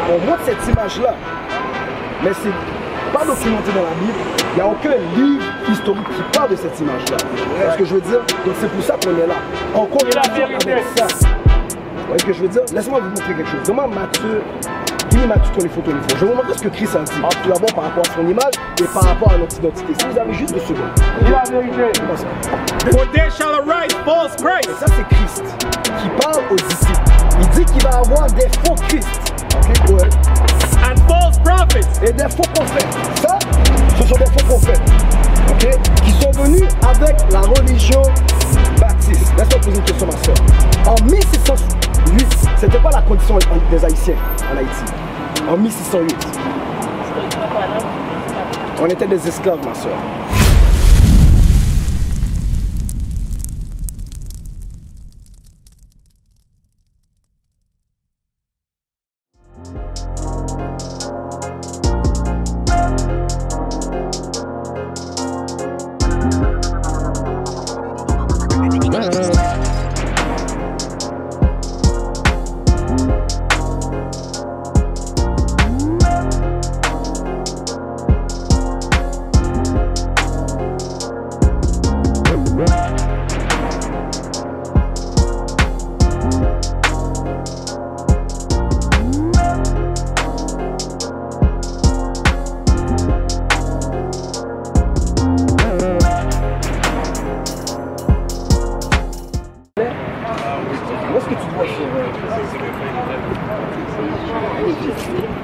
on montre cette image-là, mais c'est pas documenté dans la Bible. Il n'y a aucun livre historique qui parle de cette image-là. C'est ce que je veux dire. Donc c'est pour ça qu'on est là. En corrélation avec ça. Vous voyez ce que je veux dire? Laissez-moi vous montrer quelque chose. Demande Matthieu. Dis Matthieu 24, 24. Je vais vous montrer ce que Christ a dit. Tout d'abord par rapport à son image et par rapport à notre identité. Si vous avez juste 2 secondes. Dis la vérité. For there shall arise false Christ. Et ça c'est Christ qui parle aux disciples. Il dit qu'il va avoir des faux Christ. Ok, ouais. And false prophets. Et des faux prophètes. Ça, ce sont des faux prophètes. Ok, qui sont venus avec la religion baptiste. Laisse-moi poser une question, ma soeur. En 1608, c'était pas la condition des Haïtiens en Haïti. En 1608. On était des esclaves, ma soeur.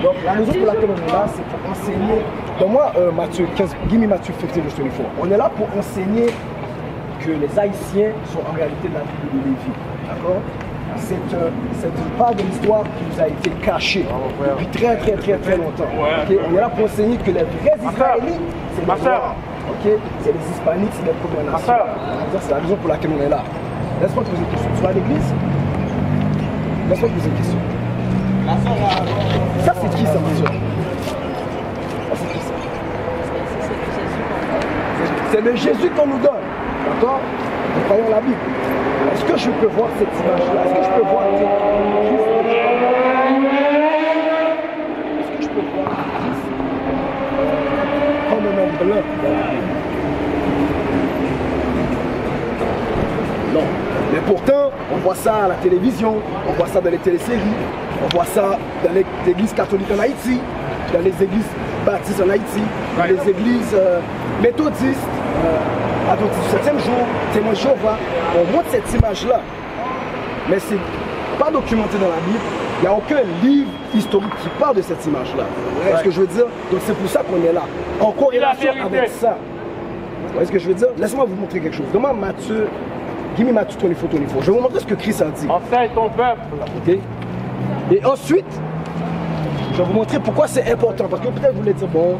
Donc la raison pour laquelle on est là, c'est pour enseigner. Donc moi, Matthieu 15, give me Matthieu 15, verse 24. On est là pour enseigner que les Haïtiens sont en réalité de la tribu de Lévi. D'accord? C'est une part de l'histoire qui nous a été cachée depuis très longtemps. Okay? On est là pour enseigner que les vrais Israélites, c'est les Noirs. Okay? C'est les Hispaniques, c'est les Premières Nations. C'est la raison pour laquelle on est là. Laisse-moi te poser une question. Tu vas à l'église? Laisse-moi te poser une question. Ça c'est qui ça, ma soeur? Ça c'est qui ça? C'est le Jésus qu'on nous donne. D'accord? Nous croyons la Bible. Est-ce que je peux voir cette image-là? Est-ce que je peux voir Christ? Est-ce que je peux voir Christ comme un homme blanc dans la Bible? Non. Mais pourtant, on voit ça à la télévision, on voit ça dans les téléséries, on voit ça dans les églises catholiques en Haïti, dans les églises baptistes en Haïti, dans les églises méthodistes, adventistes du 7e jour, témoins de Jéhovah. On montre cette image-là, mais c'est pas documenté dans la Bible. Il n'y a aucun livre historique qui parle de cette image-là. Vous voyez ce que je veux dire? Donc c'est pour ça qu'on est là, en corrélation avec ça. Vous voyez ce que je veux dire? Laissez-moi vous montrer quelque chose. Demande Matthieu. Give me Matthieu 24, 24. Je vais vous montrer ce que Christ a dit. Enseigne ton peuple. Ok. Et ensuite, je vais vous montrer pourquoi c'est important. Parce que peut-être vous voulez dire, bon,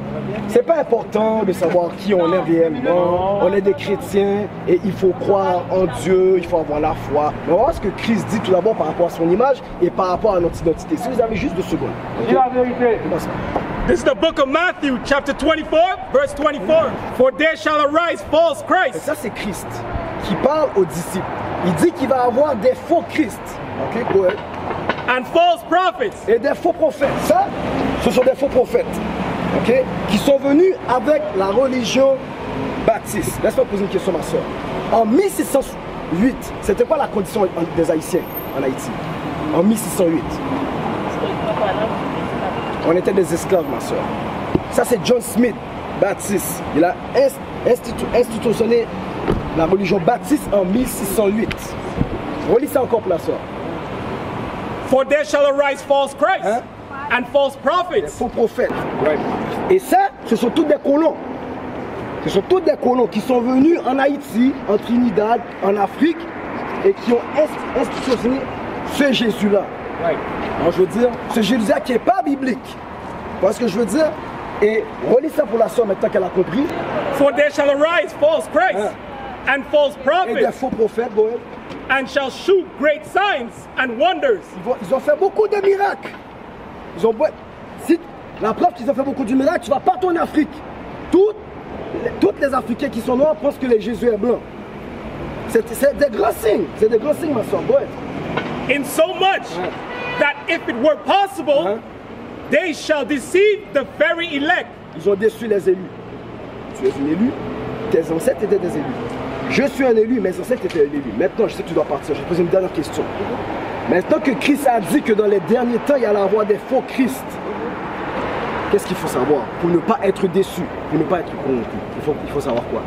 c'est pas important de savoir qui on est réellement. On est des chrétiens et il faut croire en Dieu, il faut avoir la foi. Mais on va voir ce que Christ dit tout d'abord par rapport à son image et par rapport à notre identité. Si vous avez juste 2 secondes. Dis la vérité. This is the book of Matthew, chapter 24, verse 24. For there shall arise false Et Christ. ça, c'est Christ qui parle aux disciples. Il dit qu'il va avoir des faux Christ. Ok, go ahead. And false prophets. Et des faux prophètes. Ça, ce sont des faux prophètes. Ok, qui sont venus avec la religion baptiste. Laisse-moi poser une question, ma soeur. En 1608, c'était quoi la condition des Haïtiens en Haïti? En 1608. On était des esclaves, ma soeur. Ça, c'est John Smith, baptiste. Il a institutionné la religion baptiste en 1608. Relis ça encore pour la soeur. For there shall arise false Christ. Hein? And false Des prophets. faux prophètes. Et ça, ce sont tous des colons. Ce sont tous des colons qui sont venus en Haïti, en Trinidad, en Afrique, et qui ont institutionné ce Jésus-là. Alors je veux dire, ce Jésus-là qui n'est pas biblique. Vous voyez ce que je veux dire? Et relis ça pour la soeur maintenant qu'elle a compris. For there shall arise false Christ. Hein? And false Et des prophets. faux prophètes, Boël. And shall shoot great signs and wonders. Ils ont fait beaucoup de miracles. Ils ont... Si la preuve qu'ils ont fait beaucoup de miracles, tu vas partout en Afrique. Toutes les Africains qui sont noirs pensent que le Jésus est blanc. C'est des grands signes. C'est des grands signes, ma soeur. Boël. In so much that if it were possible, they shall deceive the very elect. Ils ont déçu les élus. Tu es un élu, tes ancêtres étaient des élus. Je suis un élu, mes ancêtres étaient un élu. Maintenant, je sais que tu dois partir. Je vais te poser une dernière question. Maintenant que Christ a dit que dans les derniers temps, il y allait avoir des faux Christ, qu'est-ce qu'il faut savoir pour ne pas être déçu, pour ne pas être corrompu? Il faut savoir quoi?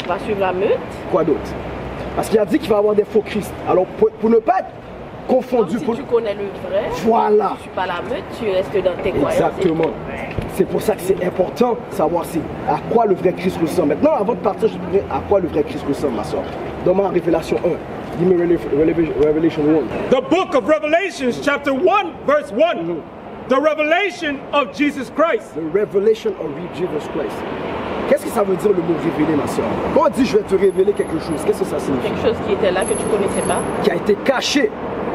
On va suivre la meute. Quoi d'autre? Parce qu'il a dit qu'il va y avoir des faux Christ. Alors, pour ne pas être confondu... Donc, si tu connais le vrai, voilà. Tu ne suis pas la meute, tu restes dans tes croyances. Exactement. C'est pour ça que c'est important de savoir à quoi le vrai Christ ressemble. Maintenant, avant de partir, je te dirai à quoi le vrai Christ ressemble, ma soeur. Dans ma Révélation 1. Dis-moi Revelation 1. The book of Revelations, chapter 1, verse 1. The revelation of Jesus Christ. The revelation of Jesus Christ. Qu'est-ce que ça veut dire le mot révéler, ma soeur? Quand on dit je vais te révéler quelque chose, qu'est-ce que ça signifie? Quelque chose qui était là que tu ne connaissais pas. Qui a été caché.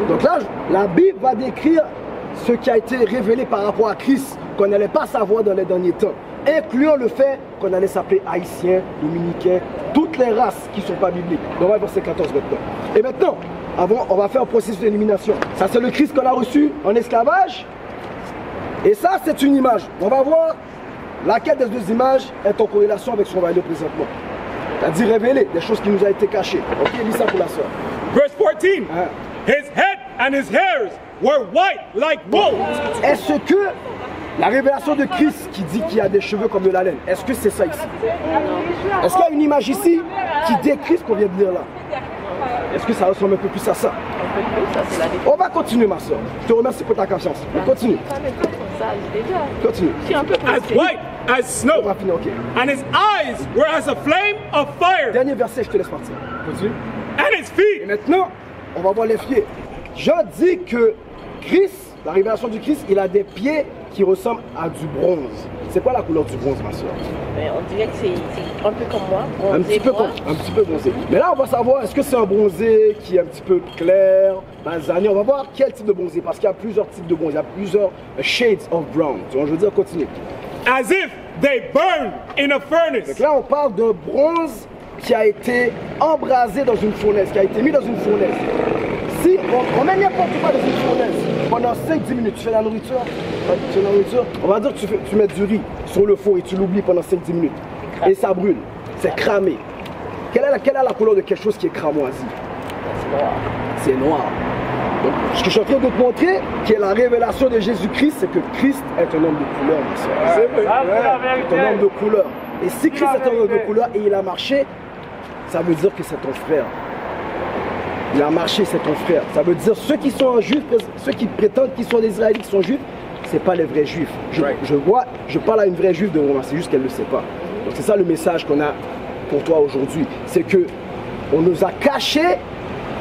Donc là, la Bible va décrire ce qui a été révélé par rapport à Christ, qu'on n'allait pas savoir dans les derniers temps, incluant le fait qu'on allait s'appeler haïtiens, dominicains, toutes les races qui ne sont pas bibliques. Donc on va verset 14 maintenant. Et maintenant, on va faire un processus d'élimination. Ça, c'est le Christ qu'on a reçu en esclavage. Et ça, c'est une image. On va voir laquelle des deux images est en corrélation avec ce qu'on va lire présentement. C'est-à-dire révéler des choses qui nous ont été cachées. Ok, lis ça pour la soeur. Verse 14. His head and his hairs were white like wool. Est-ce que la révélation de Christ qui dit qu'il y a des cheveux comme de la laine, est-ce que c'est ça ici? Est-ce qu'il y a une image ici qui décrit ce qu'on vient de lire là? Est-ce que ça ressemble un peu plus à ça? On va continuer, ma soeur. Je te remercie pour ta confiance. Continue. Continue. As white as snow. On va finir, ok. And his eyes were as a flame of fire. Dernier verset, je te laisse partir. Continue. And his feet. Et maintenant, on va voir les pieds. Je dis que Christ, la révélation du Christ, il a des pieds qui ressemblent à du bronze. C'est quoi la couleur du bronze, ma soeur? On dirait que c'est un peu comme moi, bronzé. Un petit peu bronzé. Mais là, on va savoir, est-ce que c'est un bronzé qui est un petit peu clair, basané? On va voir quel type de bronzé, parce qu'il y a plusieurs types de bronzé, il y a plusieurs shades of brown. Tu vois, je veux dire, continue. As if they burned in a furnace. Donc là, on parle d'un bronze qui a été embrasé dans une fournaise, qui a été mis dans une fournaise. Si on met n'importe quoi dans une fournaise, pendant 5-10 minutes, tu fais la nourriture, on va dire que tu mets du riz sur le four et tu l'oublies pendant 5-10 minutes. Et ça brûle, c'est cramé. Quelle est la couleur de quelque chose qui est cramoisi? C'est noir. Donc, ce que je suis en train de te montrer, qui est la révélation de Jésus-Christ, c'est que Christ est un homme de couleur, ma soeur. C'est un homme de couleur. Et si Christ est un homme de couleur et il a marché, ça veut dire que c'est ton frère. Il a marché, c'est ton frère. Ça veut dire ceux qui sont juifs, ceux qui prétendent qu'ils sont des Israélites, qui sont juifs, c'est pas les vrais juifs. Je parle à une vraie juive de Roma, c'est juste qu'elle ne le sait pas. Donc c'est ça le message qu'on a pour toi aujourd'hui. C'est que on nous a caché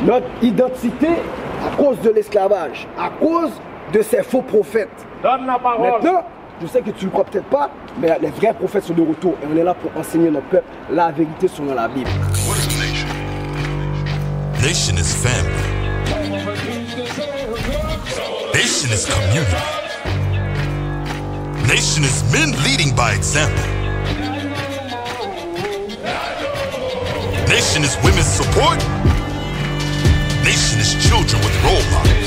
notre identité à cause de l'esclavage, à cause de ces faux prophètes. Donne la parole. Maintenant, je sais que tu ne le crois peut-être pas, mais les vrais prophètes sont de retour et on est là pour enseigner notre peuple la vérité selon la Bible. Nation is family. Nation is community. Nation is men leading by example. Nation is women's support. Nation is children with role models.